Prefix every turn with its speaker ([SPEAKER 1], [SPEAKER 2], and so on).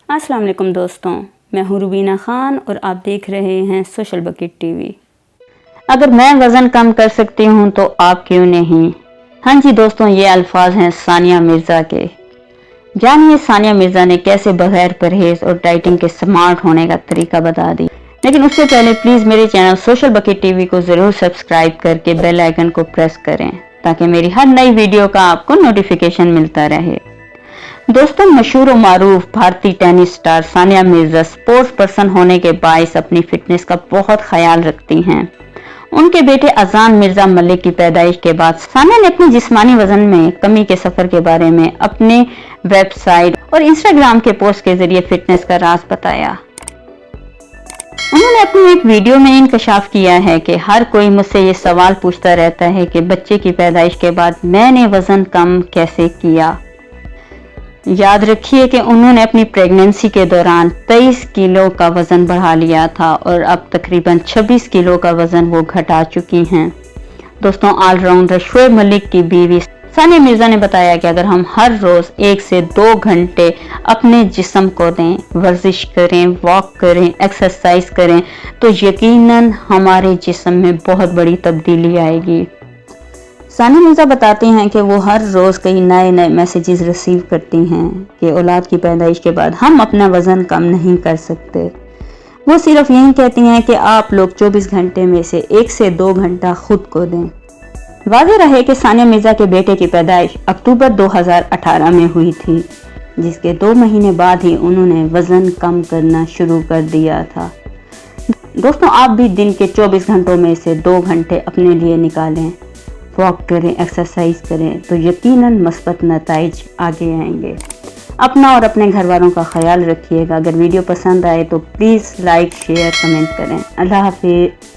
[SPEAKER 1] अस्सलाम वालेकुम दोस्तों, मैं हूँ रुबीना खान और आप देख रहे हैं सोशल बकेट टीवी। अगर मैं वज़न कम कर सकती हूँ तो आप क्यों नहीं। हाँ जी दोस्तों, ये अल्फाज हैं सानिया मिर्ज़ा के। जानिए सानिया मिर्ज़ा ने कैसे बगैर परहेज और डाइटिंग के स्मार्ट होने का तरीका बता दी। लेकिन उससे पहले प्लीज़ मेरे चैनल सोशल बकेट टीवी को ज़रूर सब्सक्राइब करके बेल आइकन को प्रेस करें ताकि मेरी हर नई वीडियो का आपको नोटिफिकेशन मिलता रहे। दोस्तों, मशहूर और मारूफ भारतीय tennis star Sania Mirza sports person होने के बायस अपनी फिटनेस का बहुत ख्याल रखती हैं। उनके बेटे अजान मिर्ज़ा मलिक की पैदाइश के बाद सानिया ने अपने जिस्मानी वजन में कमी के सफर के बारे में अपने वेबसाइट और इंस्टाग्राम के पोस्ट के जरिए फिटनेस का राज बताया। उन्होंने अपनी एक वीडियो में इंकशाफ किया है कि हर कोई मुझसे ये सवाल पूछता रहता है कि बच्चे की पैदाइश के बाद मैंने वजन कम कैसे किया। याद रखिए कि उन्होंने अपनी प्रेगनेंसी के दौरान 23 किलो का वज़न बढ़ा लिया था और अब तकरीबन 26 किलो का वज़न वो घटा चुकी हैं। दोस्तों, ऑलराउंडर शोएब मलिक की बीवी सानिया मिर्ज़ा ने बताया कि अगर हम हर रोज़ 1 से 2 घंटे अपने जिस्म को दें, वर्जिश करें, वॉक करें, एक्सरसाइज करें तो यकीनन हमारे जिस्म में बहुत बड़ी तब्दीली आएगी। सानिया मिर्ज़ा बताती हैं कि वो हर रोज़ कई नए मैसेजेस रिसीव करती हैं कि औलाद की पैदाइश के बाद हम अपना वज़न कम नहीं कर सकते। वो सिर्फ यही कहती हैं कि आप लोग 24 घंटे में से 1 से 2 घंटा खुद को दें। वाज़ेह रहे कि सानिया मिर्ज़ा के बेटे की पैदाइश अक्टूबर 2018 में हुई थी, जिसके 2 महीने बाद ही उन्होंने वज़न कम करना शुरू कर दिया था। दोस्तों, आप भी दिन के 24 घंटों में से 2 घंटे अपने लिए निकालें, वॉक करें, एक्सरसाइज करें तो यकीनन मस्बत नताइज आगे आएंगे। अपना और अपने घर वालों का ख्याल रखिएगा। अगर वीडियो पसंद आए तो प्लीज़ लाइक, शेयर, कमेंट करें। अल्लाह हाफिज़।